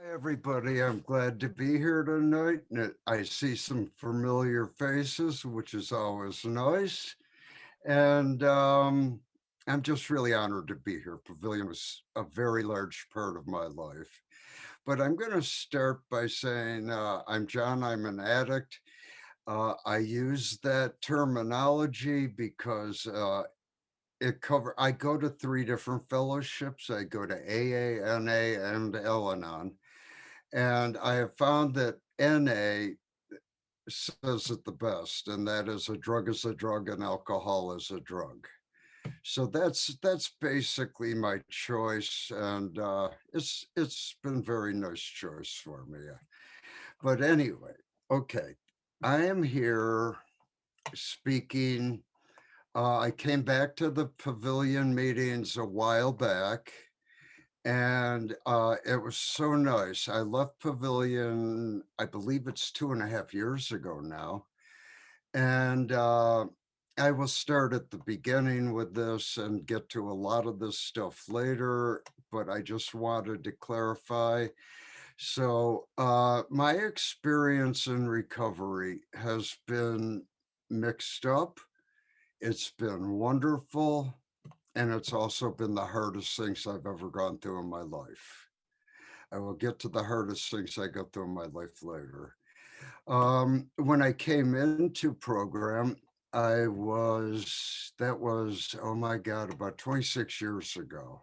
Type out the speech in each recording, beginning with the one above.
Hi, everybody. I'm glad to be here tonight. I see some familiar faces, which is always nice. And I'm just really honored to be here. Pavilion was a very large part of my life. But I'm going to start by saying I'm John, I'm an addict. I use that terminology because I go to three different fellowships. I go to AA, NA, and Al-Anon. And I have found that NA says it the best, and that is a drug is a drug and alcohol is a drug. So that's basically my choice, and it's been very nice choice for me. But anyway, okay, I am here speaking. I came back to the pavilion meetings a while back, and it was so nice. I left Pavilion, I believe it's 2.5 years ago now, and I will start at the beginning with this and get to a lot of this stuff later, but I just wanted to clarify. So, my experience in recovery has been mixed up. It's been wonderful, and it's also been the hardest things I've ever gone through in my life. I will get to the hardest things I go through in my life later. When I came into program, that was, oh my God, about 26 years ago.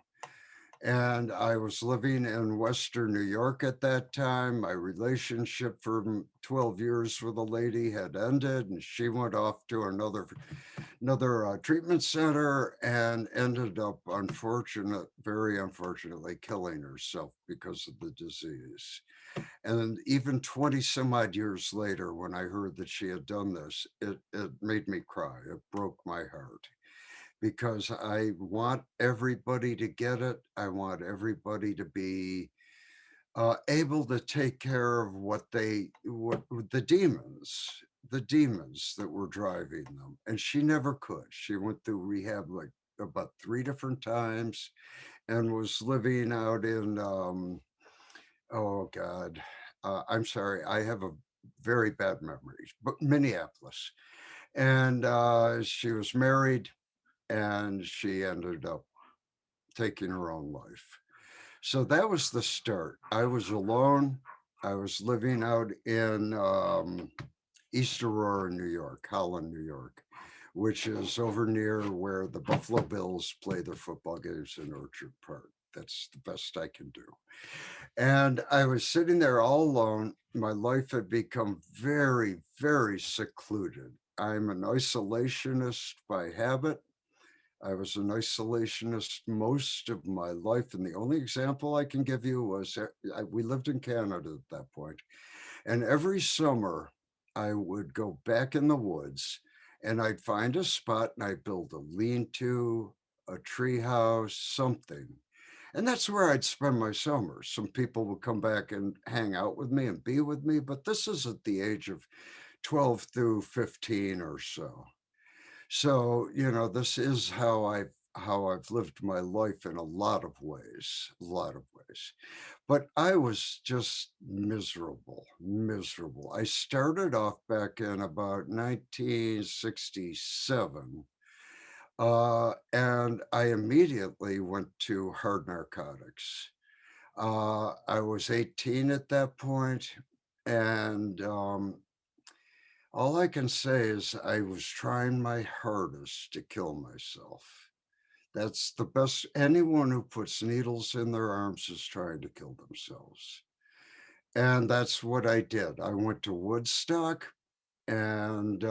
And I was living in Western New York at that time. My relationship for 12 years with a lady had ended, and she went off to another treatment center and ended up very unfortunately killing herself because of the disease. And even 20 some odd years later, when I heard that she had done this, it made me cry. It broke my heart because I want everybody to get it. I want everybody to be able to take care of what the demons that were driving them. And she never could. She went through rehab like about three different times and was living out in, oh God, I'm sorry, I have a very bad memory, but Minneapolis. And she was married and she ended up taking her own life. So that was the start. I was alone. I was living out in East Aurora, New York, Holland, New York, which is over near where the Buffalo Bills play their football games in Orchard Park. That's the best I can do. And I was sitting there all alone. My life had become very, very secluded. I'm an isolationist by habit. I was an isolationist most of my life. And the only example I can give you was we lived in Canada at that point. And every summer, I would go back in the woods and I'd find a spot and I'd build a lean to, a tree house, something. And that's where I'd spend my summers. Some people would come back and hang out with me and be with me, but this is at the age of 12 through 15 or so. So, this is how I've lived my life in a lot of ways. But I was just miserable, miserable. I started off back in about 1967, and I immediately went to hard narcotics. I was 18 at that point, and all I can say is I was trying my hardest to kill myself. That's the best. Anyone who puts needles in their arms is trying to kill themselves. And that's what I did. I went to Woodstock, and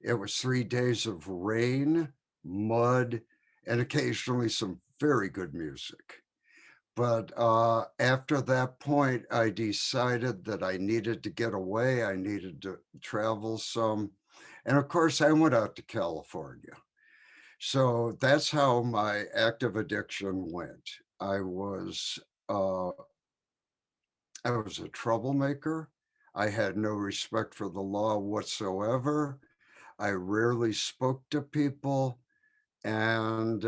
it was 3 days of rain, mud, and occasionally some very good music. But after that point, I decided that I needed to get away. I needed to travel some. And of course, I went out to California. So that's how my active addiction went. I was uh, I was a troublemaker. I had no respect for the law whatsoever. I rarely spoke to people, and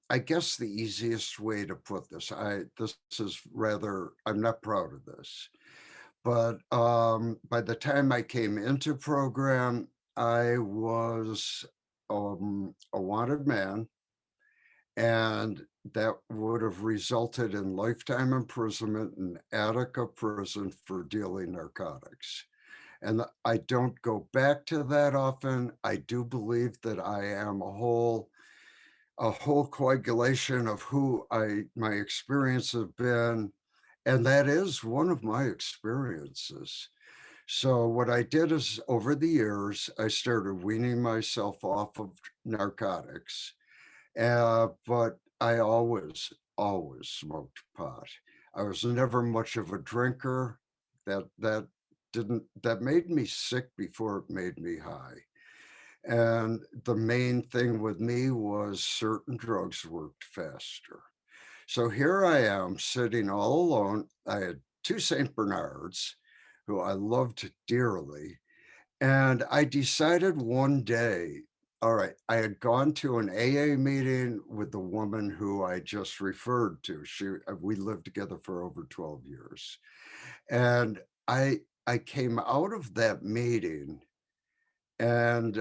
I guess the easiest way to put this, this is rather, I'm not proud of this, but by the time I came into program, I was a wanted man, and that would have resulted in lifetime imprisonment in Attica prison for dealing narcotics. And I don't go back to that often. I do believe that I am a whole coagulation of who my experience have been, and that is one of my experiences. So what I did is over the years, I started weaning myself off of narcotics, but I always smoked pot. I was never much of a drinker. That made me sick before it made me high. And the main thing with me was certain drugs worked faster. So here I am sitting all alone. I had two St. Bernards who I loved dearly. And I decided one day, all right, I had gone to an AA meeting with the woman who I just referred to. We lived together for over 12 years. And I came out of that meeting, and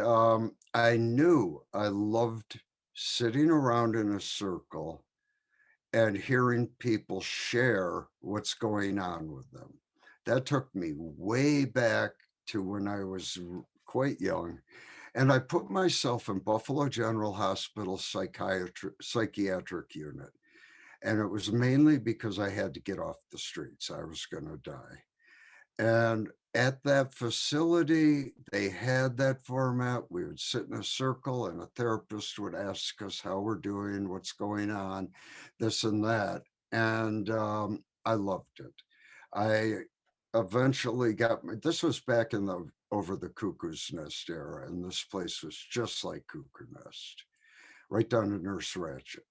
I knew I loved sitting around in a circle and hearing people share what's going on with them. That took me way back to when I was quite young. And I put myself in Buffalo General Hospital psychiatric unit. And it was mainly because I had to get off the streets. I was going to die. And at that facility, they had that format. We would sit in a circle and a therapist would ask us how we're doing, what's going on, this and that. And I loved it. I eventually this was back in the over the Cuckoo's Nest era, and this place was just like Cuckoo Nest, right down to Nurse Ratchet.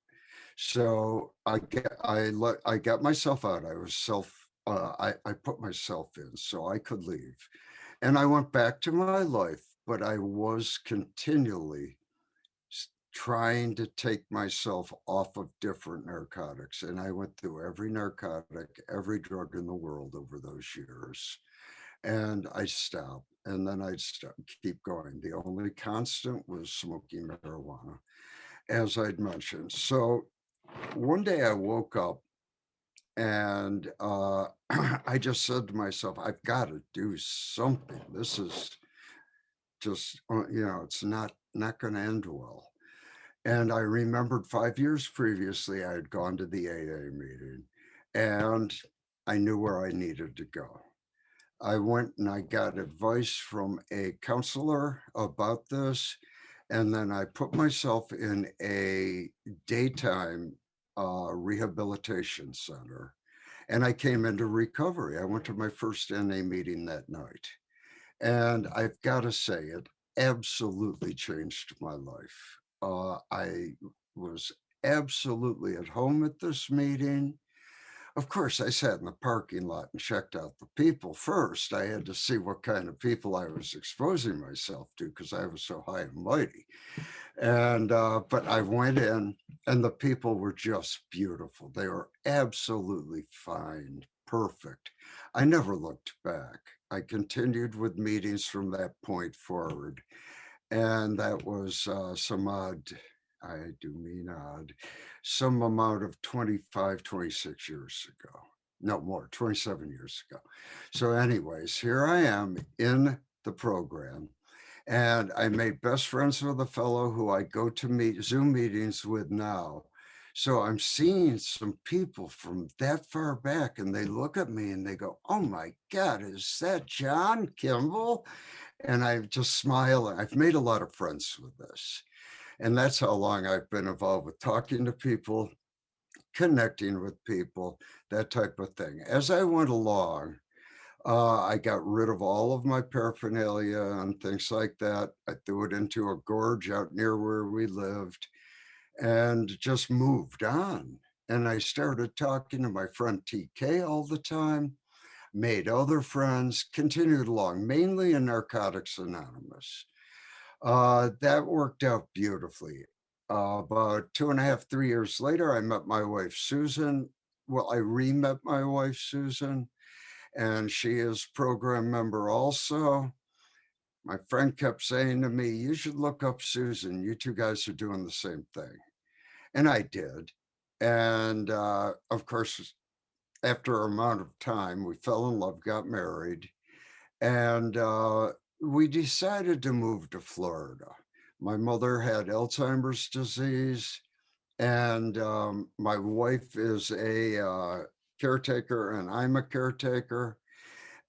So I got myself out. I put myself in so I could leave. And I went back to my life, but I was continually trying to take myself off of different narcotics. And I went through every narcotic, every drug in the world over those years. And I stopped. And then I'd keep going. The only constant was smoking marijuana, as I'd mentioned. So one day I woke up and I just said to myself, I've got to do something. This is just, it's not going to end well. And I remembered 5 years previously, I had gone to the AA meeting and I knew where I needed to go. I went and I got advice from a counselor about this. And then I put myself in a daytime rehabilitation center, and I came into recovery. I went to my first NA meeting that night. And I've got to say, it absolutely changed my life. I was absolutely at home at this meeting. Of course, I sat in the parking lot and checked out the people first. I had to see what kind of people I was exposing myself to because I was so high and mighty. And but I went in, and the people were just beautiful. They were absolutely fine, perfect. I never looked back. I continued with meetings from that point forward, and that was some odd, I do mean odd, some amount of 25, 26 years ago. No more, 27 years ago. So anyways, here I am in the program, and I made best friends with a fellow who I go to meet Zoom meetings with now. So I'm seeing some people from that far back, and they look at me and they go, "Oh my God, is that John Kimball?" And I just smile. I've made a lot of friends with this. And that's how long I've been involved with talking to people, connecting with people, that type of thing. As I went along, I got rid of all of my paraphernalia and things like that. I threw it into a gorge out near where we lived and just moved on. And I started talking to my friend TK all the time, made other friends, continued along, mainly in Narcotics Anonymous. That worked out beautifully. About 2.5, 3 years later, I met my wife, Susan. Well, I re-met my wife, Susan, and she is program member also. My friend kept saying to me, "You should look up Susan. You two guys are doing the same thing." And I did. And of course, after an amount of time, we fell in love, got married, and we decided to move to Florida. My mother had Alzheimer's disease, and my wife is a caretaker, and I'm a caretaker.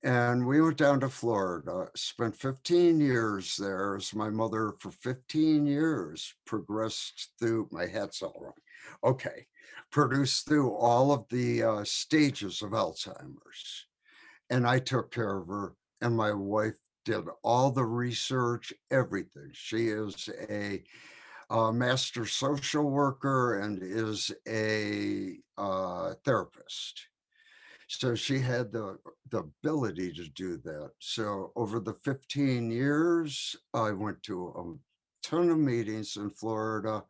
And we went down to Florida, spent 15 years there as my mother for 15 years progressed through, my hat's all wrong. Okay. Produced through all of the stages of Alzheimer's. And I took care of her, and my wife did all the research, everything. She is a master social worker and is a therapist. So she had the ability to do that. So over the 15 years, I went to a ton of meetings in Florida.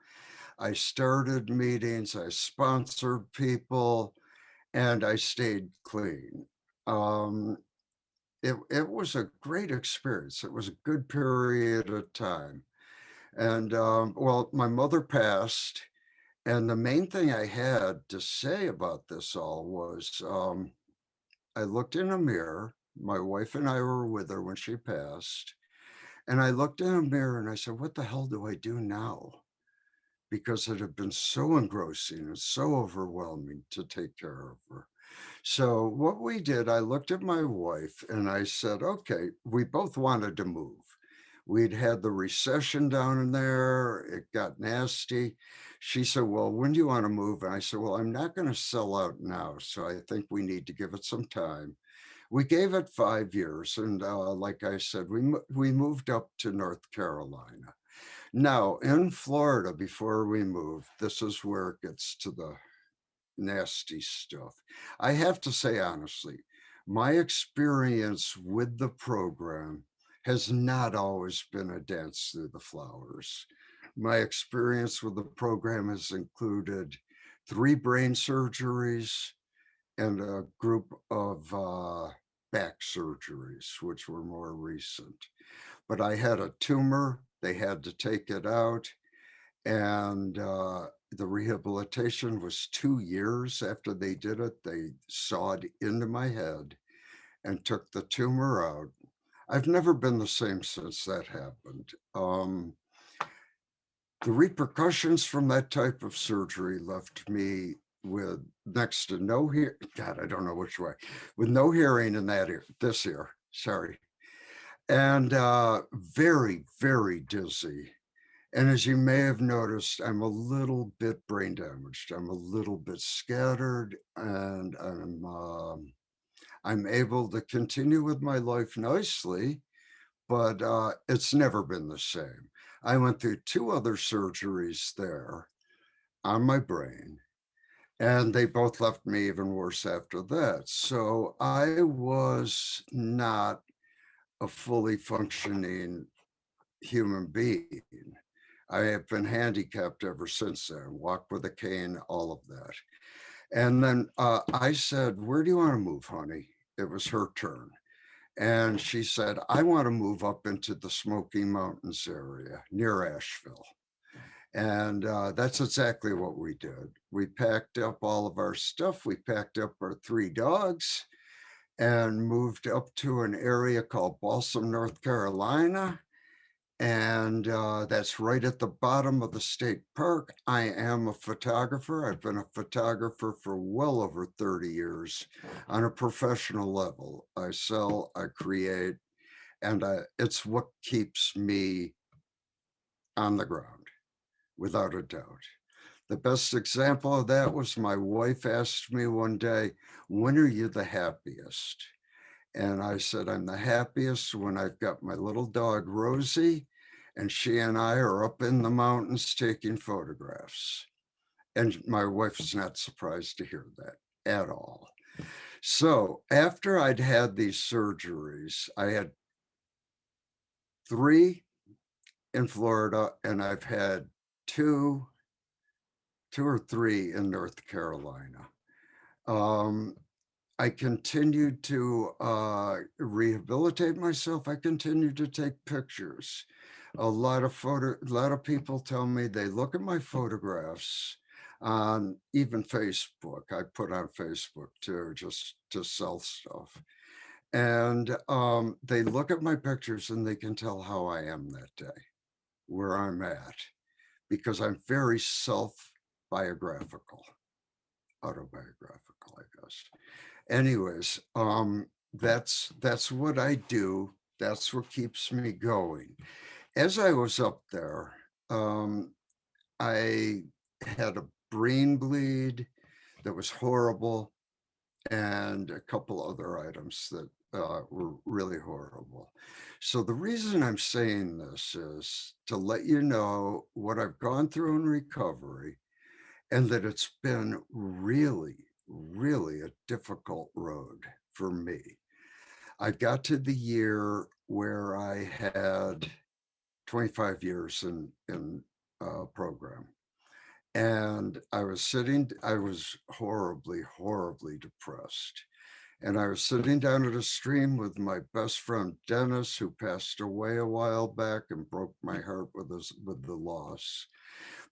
I started meetings, I sponsored people, and I stayed clean. Um, it was a great experience. It was a good period of time. And well, my mother passed, and the main thing I had to say about this all was I looked in a mirror. My wife and I were with her when she passed. And I looked in a mirror and I said, "What the hell do I do now?" Because it had been so engrossing and so overwhelming to take care of her. So, what we did, I looked at my wife and I said, "Okay, we both wanted to move." We'd had the recession down in there, it got nasty. She said, "Well, when do you want to move?" And I said, "Well, I'm not going to sell out now. So, I think we need to give it some time." We gave it 5 years, and like I said, we moved up to North Carolina. Now, in Florida, before we moved, this is where it gets to the nasty stuff. I have to say honestly, my experience with the program has not always been a dance through the flowers. My experience with the program has included 3 brain surgeries and a group of back surgeries, which were more recent. But I had a tumor, they had to take it out, and the rehabilitation was 2 years after they did it. They sawed into my head and took the tumor out. I've never been the same since that happened. The repercussions from that type of surgery left me with next to no hear. God, I don't know which way, with no hearing in that ear, this ear. Sorry, and very, very dizzy. And as you may have noticed, I'm a little bit brain damaged. I'm a little bit scattered, and I'm able to continue with my life nicely, but it's never been the same. I went through 2 other surgeries there on my brain, and they both left me even worse after that. So I was not a fully functioning human being. I have been handicapped ever since then, walk with a cane, all of that. And then I said, "Where do you want to move, honey?" It was her turn. And she said, "I want to move up into the Smoky Mountains area near Asheville." And that's exactly what we did. We packed up all of our stuff. We packed up our 3 dogs and moved up to an area called Balsam, North Carolina. And that's right at the bottom of the state park. I am a photographer. I've been a photographer for well over 30 years on a professional level. I sell, I create, and it's what keeps me on the ground, without a doubt. The best example of that was my wife asked me one day, "When are you the happiest?" And I said, "I'm the happiest when I've got my little dog, Rosie, and she and I are up in the mountains taking photographs." And my wife's not surprised to hear that at all. So after I'd had these surgeries, I had 3 in Florida, and I've had two, two or three in North Carolina. Um, I continued to rehabilitate myself. I continued to take pictures. A lot of people tell me they look at my photographs on even Facebook. I put on Facebook too, just to sell stuff. And they look at my pictures and they can tell how I am that day, where I'm at, because I'm very self-biographical, autobiographical, I guess. Anyways, that's what I do. That's what keeps me going. As I was up there, um, I had a brain bleed that was horrible, and a couple other items that were really horrible. So the reason I'm saying this is to let you know what I've gone through in recovery, and that it's been really, really a difficult road for me. I got to the year where I had 25 years in program, and I was horribly, horribly depressed. And I was sitting down at a stream with my best friend Dennis, who passed away a while back and broke my heart with the loss.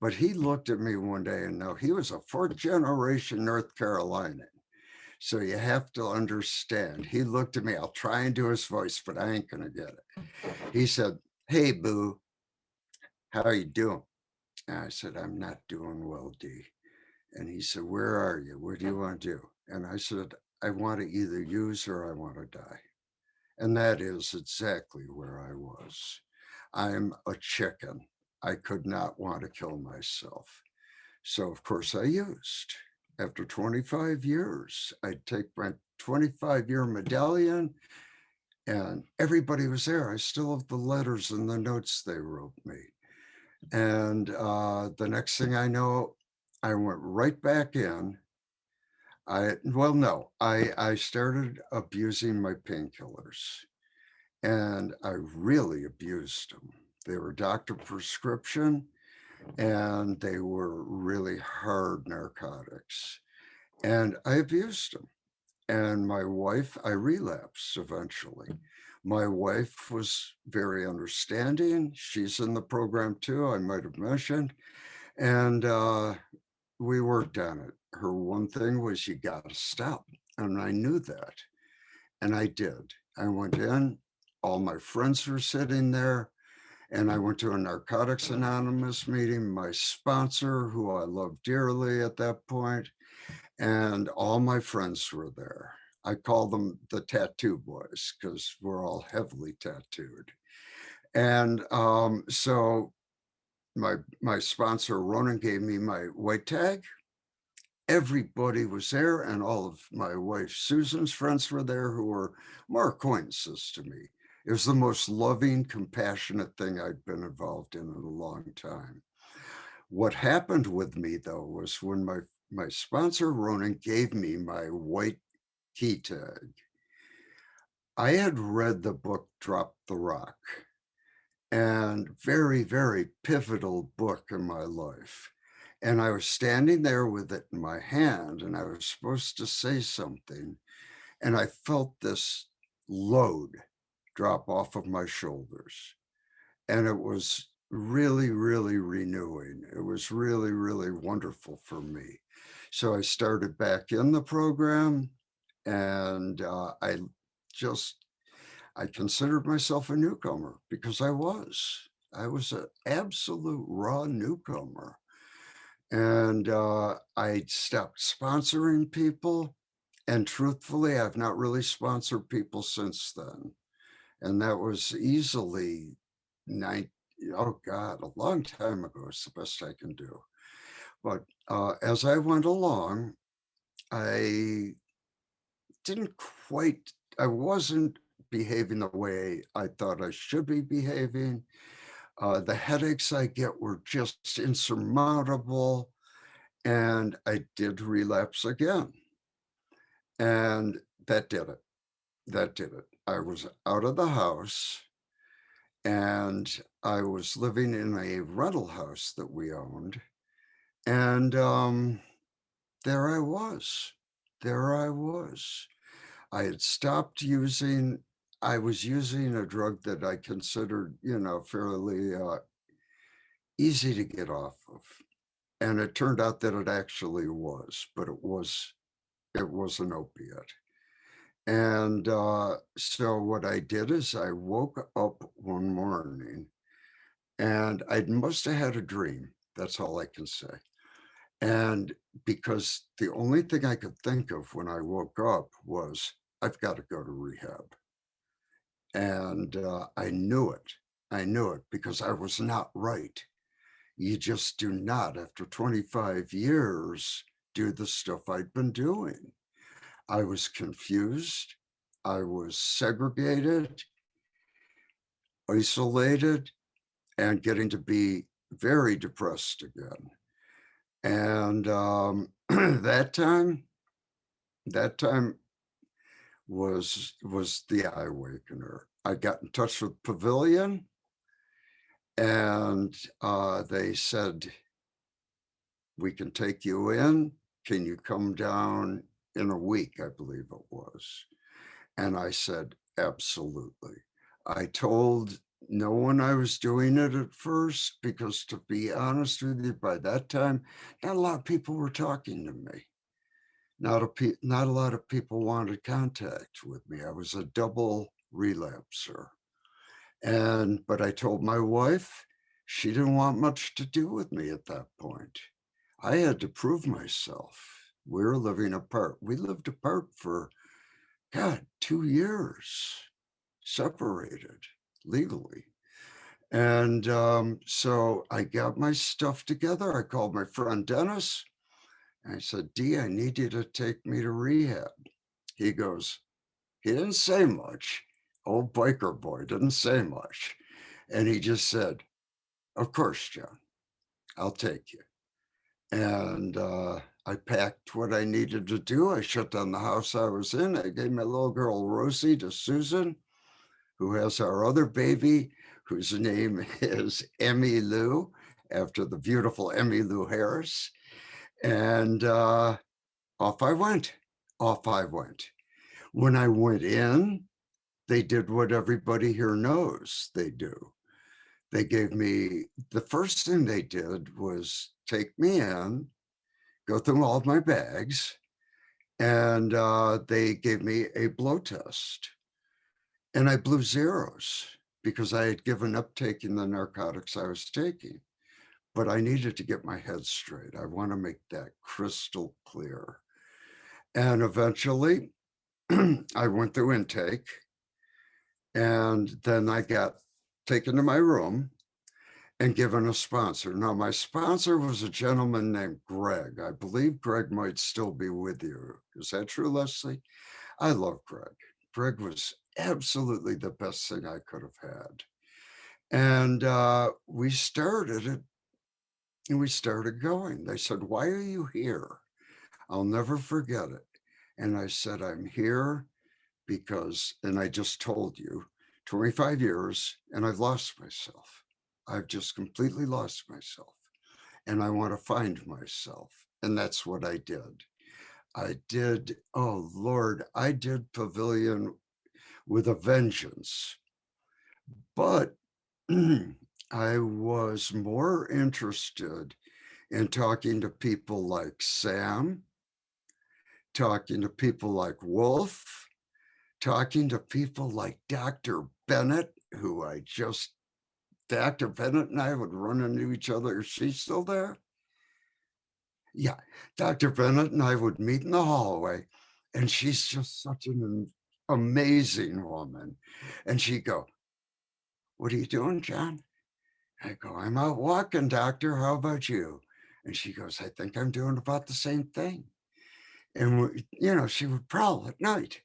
But he looked at me one day, and now he was a fourth generation North Carolinian. So you have to understand. He looked at me. I'll try and do his voice, but I ain't gonna get it. He said, "Hey, Boo, how are you doing?" And I said, "I'm not doing well, D." And he said, "Where are you? What do you want to do?" And I said, "I want to either use or I want to die." And that is exactly where I was. I'm a chicken. I could not want to kill myself. So, of course, I used. After 25 years, I'd take my 25-year medallion, and everybody was there. I still have the letters and the notes they wrote me. And the next thing I know, I went right back in. Well, no, I started abusing my painkillers, and I really abused them. They were doctor prescription, and they were really hard narcotics. And I abused them. And my wife, I relapsed eventually. My wife was very understanding. She's in the program too, I might have mentioned. And we worked on it. Her one thing was, you got to stop. And I knew that. And I did. I went in, all my friends were sitting there, and I went to a Narcotics Anonymous meeting. My sponsor, who I loved dearly at that point, and all my friends were there. I call them the tattoo boys because we're all heavily tattooed. And so my sponsor Ronan gave me my white tag. Everybody was there, and all of my wife Susan's friends were there, who were more acquaintances to me. It was the most loving, compassionate thing I'd been involved in a long time. What happened with me though was when my sponsor Ronan gave me my white key tag, I had read the book Drop the Rock, and very, very pivotal book in my life. And I was standing there with it in my hand, and I was supposed to say something, and I felt this load drop off of my shoulders. And it was really, really renewing. It was really, really wonderful for me. So I started back in the program, and just I considered myself a newcomer because I was. I was an absolute raw newcomer. And I stopped sponsoring people. And truthfully, I've not really sponsored people since then. And that was easily nine, oh God, a long time ago is the best I can do. But as I went along, I didn't quite, I wasn't behaving the way I thought I should be behaving. The headaches I get were just insurmountable, and I did relapse again. And that did it. That did it. I was out of the house, and I was living in a rental house that we owned, and there I was. There I was. I had stopped using, I was using a drug that I considered, fairly easy to get off of. And it turned out that it actually was, but it was an opiate. And so what I did is I woke up one morning and I must have had a dream. That's all I can say. And because the only thing I could think of when I woke up was, I've got to go to rehab. And I knew it. I knew it because I was not right. You just do not, after 25 years, do the stuff I'd been doing. I was confused. I was segregated, isolated, and getting to be very depressed again. And that time, that time was the eye awakener. I got in touch with Pavillon, and they said, we can take you in. Can you come down in a week? I believe it was. And I said, absolutely. I told no one I was doing it at first because, to be honest with you, by that time, not a lot of people were talking to me. Not a lot of people wanted contact with me. I was a double relapser. But I told my wife, she didn't want much to do with me at that point. I had to prove myself. We were living apart. We lived apart for, God, 2 years, separated legally. And so I got my stuff together. I called my friend Dennis. And I said, D, I need you to take me to rehab. He goes, he didn't say much. Old biker boy didn't say much. And he just said, of course, John, I'll take you. And I packed what I needed to do. I shut down the house I was in. I gave my little girl Rosie to Susan, who has our other baby, whose name is Emmy Lou, after the beautiful Emmy Lou Harris. And off I went. Off I went. When I went in, they did what everybody here knows they do. They gave me, the first thing they did was take me in, go through all of my bags, and they gave me a blow test. And I blew zeros because I had given up taking the narcotics I was taking. But I needed to get my head straight. I want to make that crystal clear. And eventually, I went through intake, and then I got taken to my room and given a sponsor. Now, my sponsor was a gentleman named Greg. I believe Greg might still be with you. Is that true, Leslie? I love Greg. Greg was absolutely the best thing I could have had. And we started it, and we started going. They said, why are you here? I'll never forget it. And I said, I'm here because, and I just told you, 25 years, and I've lost myself. I've just completely lost myself. And I want to find myself. And that's what I did. I did, oh Lord, I did Pavillon with a vengeance. But I was more interested in talking to people like Sam, talking to people like Wolf, talking to people like Dr. Bennett, who Dr. Bennett and I would run into each other. Is she still there? Yeah. Dr. Bennett and I would meet in the hallway, and she's just such an amazing woman. And she'd go, what are you doing, John? I go, I'm out walking, doctor. How about you? And she goes, I think I'm doing about the same thing. And, she would prowl at night.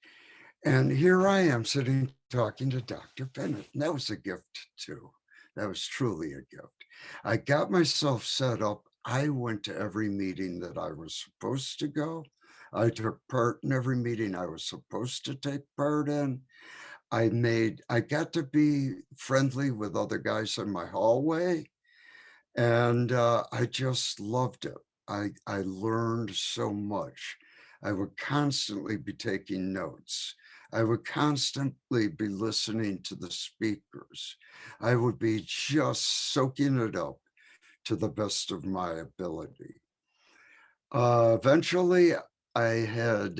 And here I am sitting talking to Dr. Bennett. And that was a gift, too. That was truly a gift. I got myself set up. I went to every meeting that I was supposed to go. I took part in every meeting I was supposed to take part in. I got to be friendly with other guys in my hallway, and I just loved it. I learned so much. I would constantly be taking notes. I would constantly be listening to the speakers. I would be just soaking it up to the best of my ability. Eventually, I had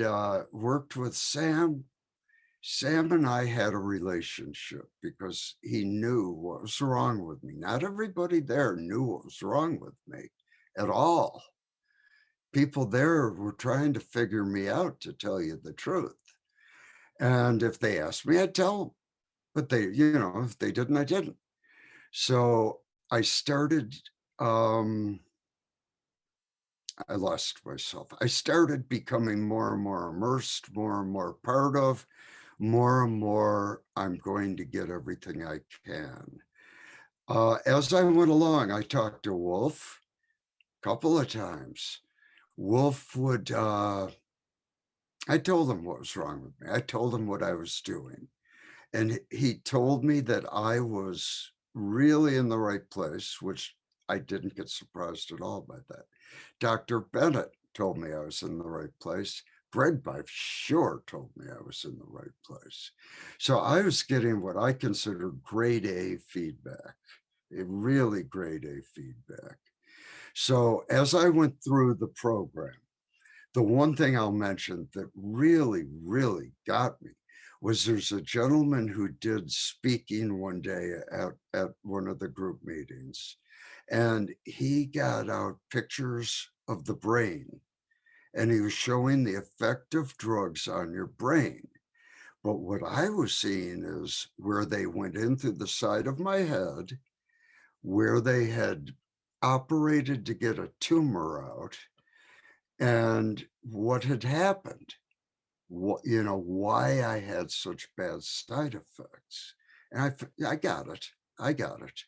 worked with Sam. Sam and I had a relationship because he knew what was wrong with me. Not everybody there knew what was wrong with me at all. People there were trying to figure me out, to tell you the truth. And if they asked me, I'd tell them. But if they didn't, I didn't. So I started, um, I lost myself. I started becoming more and more immersed, more and more part of, more and more, I'm going to get everything I can. As I went along, I talked to Wolf a couple of times. Wolf would, I told him what was wrong with me. I told him what I was doing. And he told me that I was really in the right place, which I didn't get surprised at all by that. Dr. Bennett told me I was in the right place. Greg by sure told me I was in the right place. So I was getting what I consider grade A feedback, a really grade A feedback. So as I went through the program, the one thing I'll mention that really, really got me was there's a gentleman who did speaking one day at one of the group meetings, and he got out pictures of the brain, and he was showing the effect of drugs on your brain. But what I was seeing is where they went in through the side of my head, where they had operated to get a tumor out, and what had happened, why I had such bad side effects. And I got it. I got it.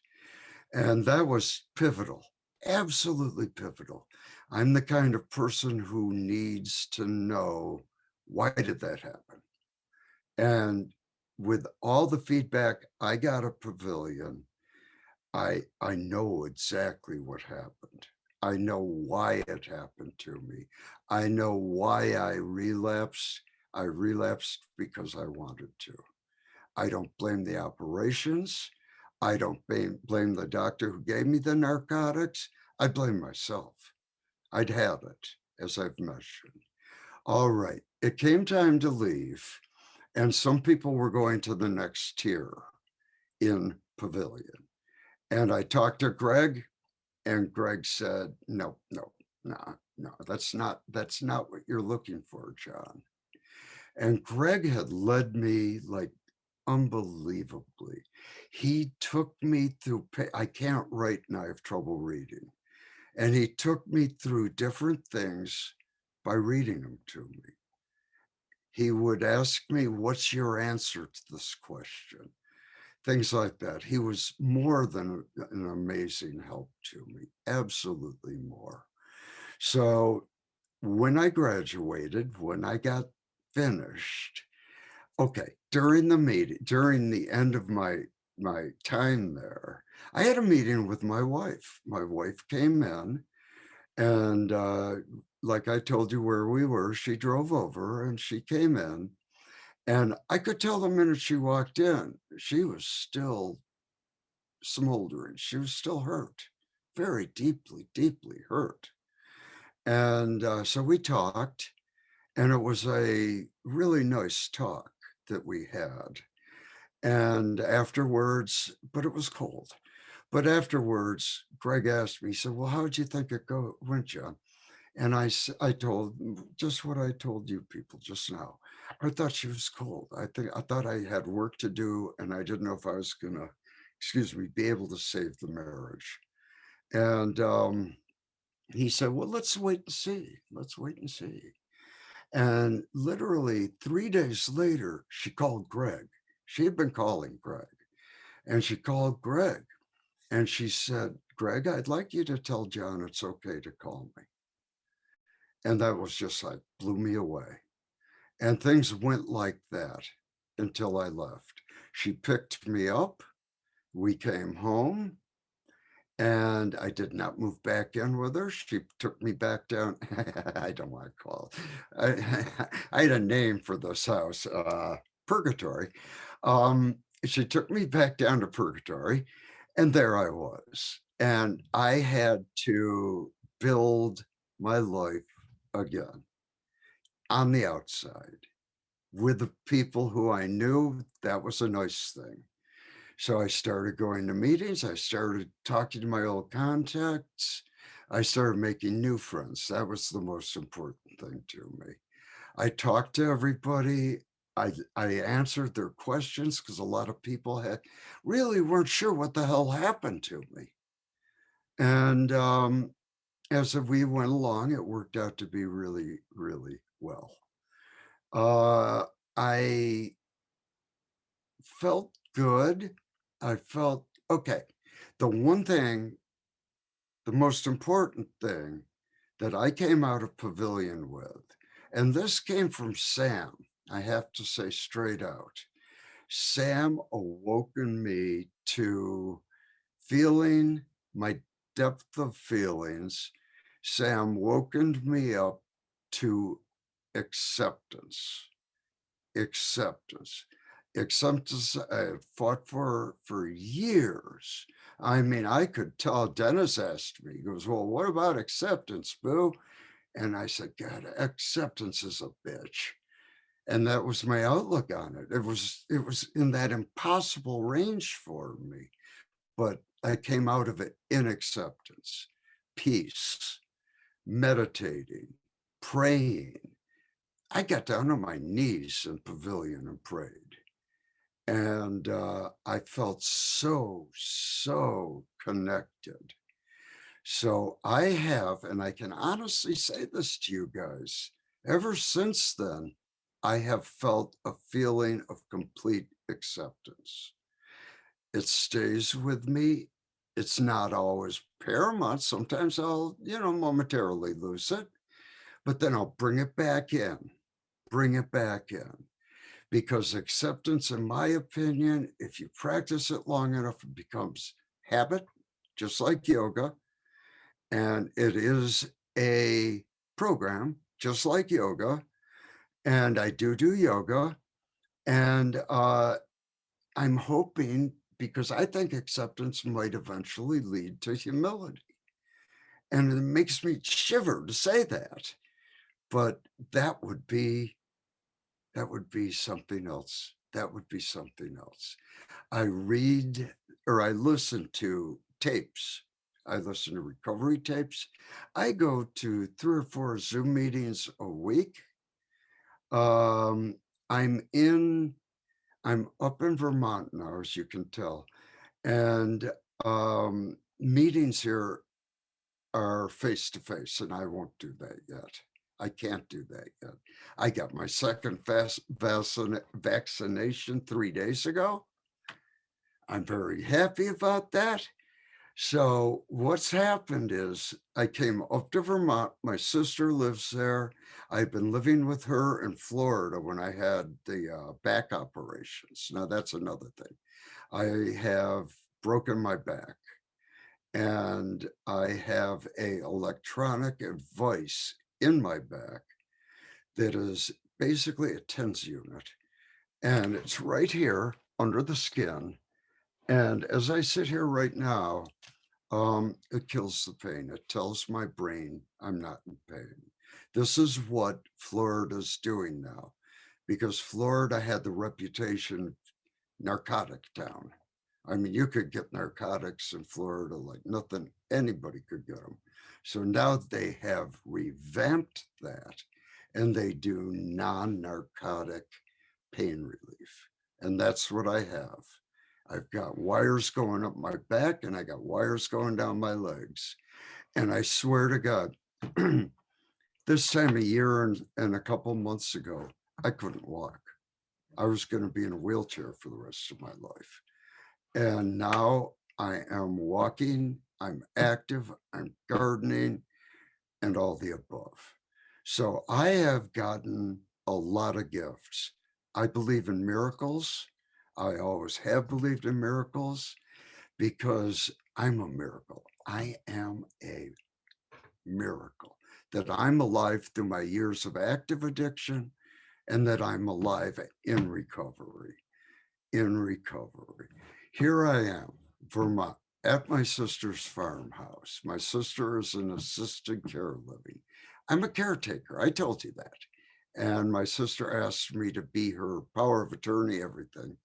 And that was pivotal, absolutely pivotal. I'm the kind of person who needs to know, why did that happen? And with all the feedback I got at Pavilion, I know exactly what happened. I know why it happened to me. I know why I relapsed. I relapsed because I wanted to. I don't blame the operations. I don't blame the doctor who gave me the narcotics. I blame myself. I'd had it, as I've mentioned. All right, it came time to leave, and some people were going to the next tier in Pavilion. And I talked to Greg, and Greg said, no, no, no, no, that's not what you're looking for, John. And Greg had led me like unbelievably. He took me through, I can't write and I have trouble reading. And he took me through different things by reading them to me. He would ask me, what's your answer to this question? Things like that. He was more than an amazing help to me, absolutely more. So when I graduated, when I got finished, okay, during the meeting, during the end of my time there, I had a meeting with my wife. My wife came in, and like I told you where we were, she drove over and she came in, and I could tell the minute she walked in, she was still smoldering. She was still hurt, very deeply, deeply hurt. And so we talked, and it was a really nice talk that we had. And afterwards, but it was cold. But afterwards, Greg asked me, he said, well, how did you think it went, John? And I told just what I told you people just now. I thought she was cold. I thought I had work to do, and I didn't know if I was gonna, excuse me, be able to save the marriage. And he said, well, let's wait and see. Let's wait and see. And literally 3 days later, she called Greg. She had been calling Greg, and she called Greg, and she said, Greg, I'd like you to tell John it's okay to call me. And that was just like blew me away. And things went like that. until I left. She picked me up. We came home. And I did not move back in with her. She took me back down. I don't want to call it. I had a name for this house, Purgatory. She took me back down to Purgatory, and there I was. And I had to build my life again on the outside with the people who I knew. That was a nice thing. So I started going to meetings. I started talking to my old contacts. I started making new friends. That was the most important thing to me. I talked to everybody. I answered their questions because a lot of people had really weren't sure what the hell happened to me. And as we went along, it worked out to be really, really well. I felt good. I felt okay. The one thing, the most important thing that I came out of Pavilion with, and this came from Sam, I have to say straight out, Sam awoken me to feeling my depth of feelings. Sam woken me up to acceptance. Acceptance. Acceptance I had fought for years. I mean, I could tell. Dennis asked me, he goes, well, what about acceptance, Boo? And I said, God, acceptance is a bitch. And that was my outlook on it. It was in that impossible range for me. But I came out of it in acceptance, peace, meditating, praying. I got down on my knees in Pavilion and prayed. And I felt so connected. So I have, and I can honestly say this to you guys, ever since then, I have felt a feeling of complete acceptance. It stays with me. It's not always paramount. Sometimes I'll, momentarily lose it, but then I'll bring it back in. Because acceptance, in my opinion, if you practice it long enough, it becomes habit, just like yoga. And it is a program, just like yoga. And I do yoga. And I'm hoping, because I think acceptance might eventually lead to humility. And it makes me shiver to say that. But that would be something else. That would be something else. I read or I listen to tapes. I listen to recovery tapes. I go to 3 or 4 Zoom meetings a week. Um, I'm in, I'm up in Vermont now, as you can tell. And meetings here are face to face, and I won't do that yet. I can't do that yet. I got my second vaccination 3 days ago. I'm very happy about that. So what's happened is I came up to Vermont. My sister lives there. I've been living with her in Florida when I had the back operations. Now that's another thing. I have broken my back, and I have a electronic device in my back that is basically a TENS unit. And it's right here under the skin. And as I sit here right now, it kills the pain. It tells my brain I'm not in pain. This is what Florida's doing now, because Florida had the reputation narcotic town. I mean, you could get narcotics in Florida like nothing, anybody could get them. So now they have revamped that, and they do non-narcotic pain relief. And that's what I have. I've got wires going up my back, and I got wires going down my legs. And I swear to God, this time a year and a couple months ago, I couldn't walk. I was going to be in a wheelchair for the rest of my life. And now I am walking, I'm active, I'm gardening, and all the above. So I have gotten a lot of gifts. I believe in miracles. I always have believed in miracles because I'm a miracle. I am a miracle that I'm alive through my years of active addiction and that I'm alive in recovery. In recovery. Here I am, Vermont, at my sister's farmhouse. My sister is in assisted care living. I'm a caretaker. I told you that. And my sister asked me to be her power of attorney, everything,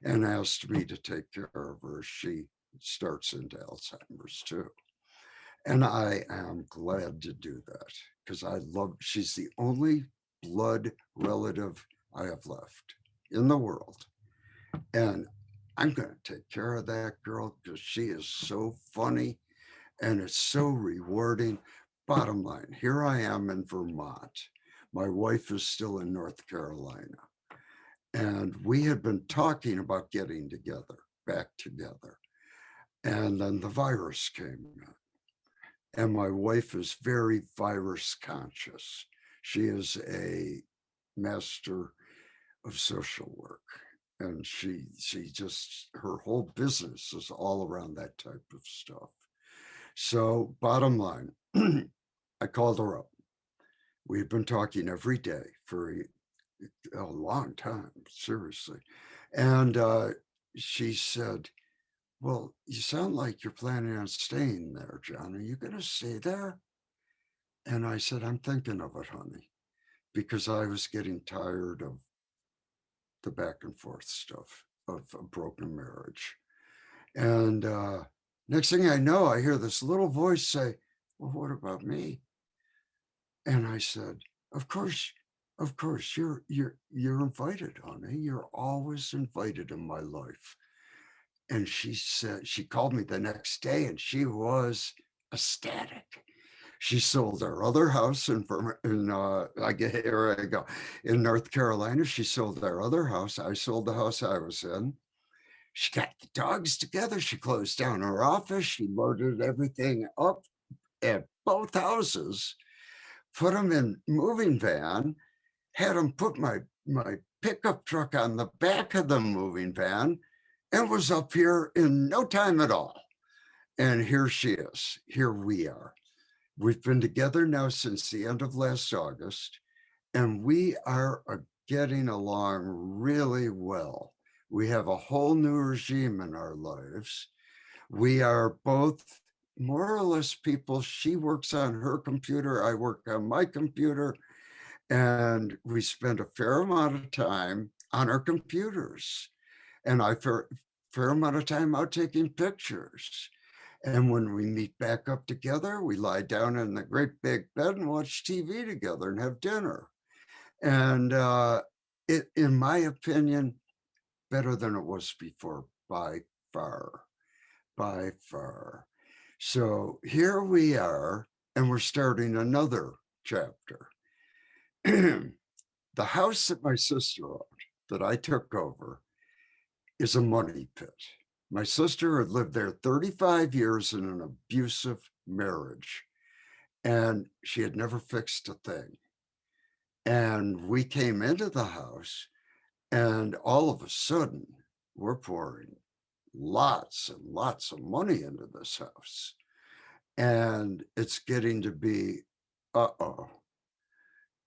and asked me to take care of her as she starts into Alzheimer's too. And I am glad to do that because she's the only blood relative I have left in the world. And I'm going to take care of that girl because she is so funny and it's so rewarding. Bottom line, here I am in Vermont. My wife is still in North Carolina. And we had been talking about getting together, back together. And then the virus came in. And my wife is very virus conscious. She is a master of social work. And she just her whole business is all around that type of stuff. So bottom line, I called her up. We've been talking every day for a long time, seriously. And she said, well, you sound like you're planning on staying there, John. Are you going to stay there? And I said, I'm thinking of it, honey, because I was getting tired of the back and forth stuff of a broken marriage. And next thing I know, I hear this little voice say, well, what about me? And I said, of course, you're invited, honey. You're always invited in my life. And she said, she called me the next day and she was ecstatic. She sold our other house here I go, in North Carolina. She sold our other house. I sold the house I was in. She got the dogs together. She closed down her office. She loaded everything up at both houses, put them in moving van, had them put my pickup truck on the back of the moving van, and was up here in no time at all. And here she is. Here we are. We've been together now since the end of last August, and we are getting along really well. We have a whole new regime in our lives. We are both more or less people. She works on her computer, I work on my computer, and we spend a fair amount of time on our computers. And I fair amount of time out taking pictures. And when we meet back up together, we lie down in the great big bed and watch TV together and have dinner. And in my opinion, better than it was before by far, by far. So here we are, and we're starting another chapter. The house that my sister owned, that I took over, is a money pit. My sister had lived there 35 years in an abusive marriage, and she had never fixed a thing. And we came into the house, and all of a sudden, we're pouring lots and lots of money into this house. And it's getting to be, uh-oh.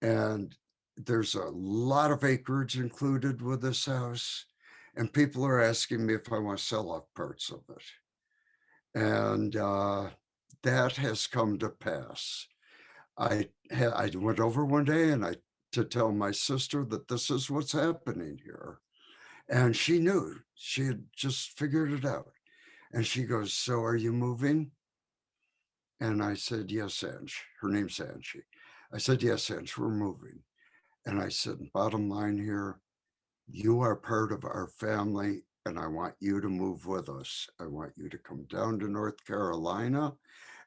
And there's a lot of acreage included with this house. And people are asking me if I want to sell off parts of it. And that has come to pass. I went over one day and to tell my sister that this is what's happening here. And she knew, she had just figured it out. And she goes, so are you moving? And I said, yes, Ange. Her name's Angie. I said, yes, Ange, we're moving. And I said, bottom line here, you are part of our family and I want you to move with us. I want you to come down to North Carolina.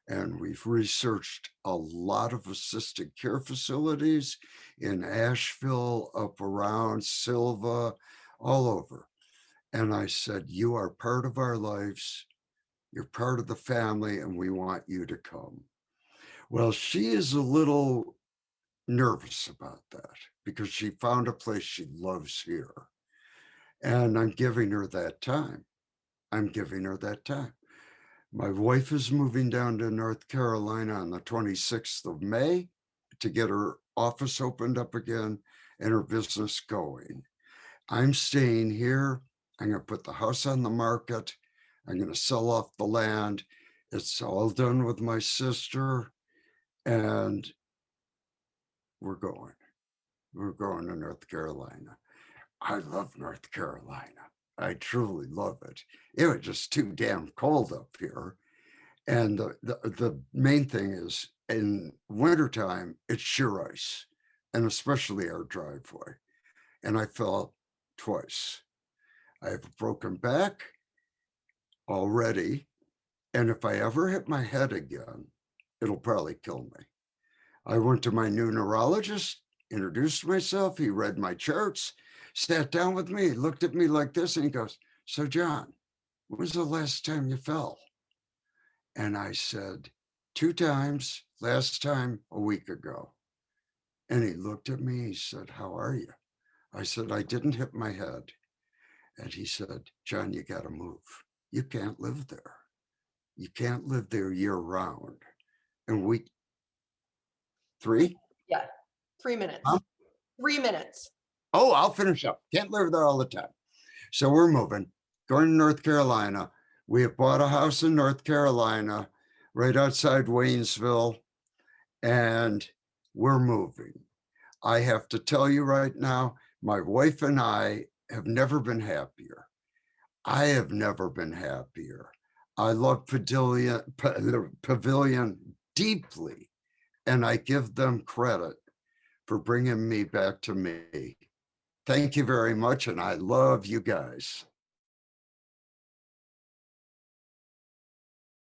And we've researched a lot of assisted care facilities in Asheville, up around Silva, all over. And I said, you are part of our lives. You're part of the family and we want you to come. Well, she is a little nervous about that because she found a place she loves here. And I'm giving her that time. I'm giving her that time. My wife is moving down to North Carolina on the 26th of May to get her office opened up again and her business going. I'm staying here. I'm going to put the house on the market. I'm going to sell off the land. It's all done with my sister, and we're going. We're going to North Carolina. I love North Carolina. I truly love it. It was just too damn cold up here. And the main thing is in wintertime, it's sheer ice, and especially our driveway. And I fell twice. I have a broken back already. And if I ever hit my head again, it'll probably kill me. I went to my new neurologist, introduced myself. He read my charts, sat down with me, looked at me like this, and he goes, "So, John, when was the last time you fell?" And I said, "2 times, last time a week ago." And he looked at me, he said, "How are you?" I said, "I didn't hit my head." And he said, "John, you got to move. You can't live there. You can't live there year round." And we, 3? Yeah, 3 minutes. Huh? 3 minutes. Oh, I'll finish up. Can't live there all the time. So we're moving, going to North Carolina. We have bought a house in North Carolina right outside Waynesville, and we're moving. I have to tell you right now, my wife and I have never been happier. I have never been happier. I love Pavillon deeply, and I give them credit for bringing me back to me. Thank you very much, and I love you guys.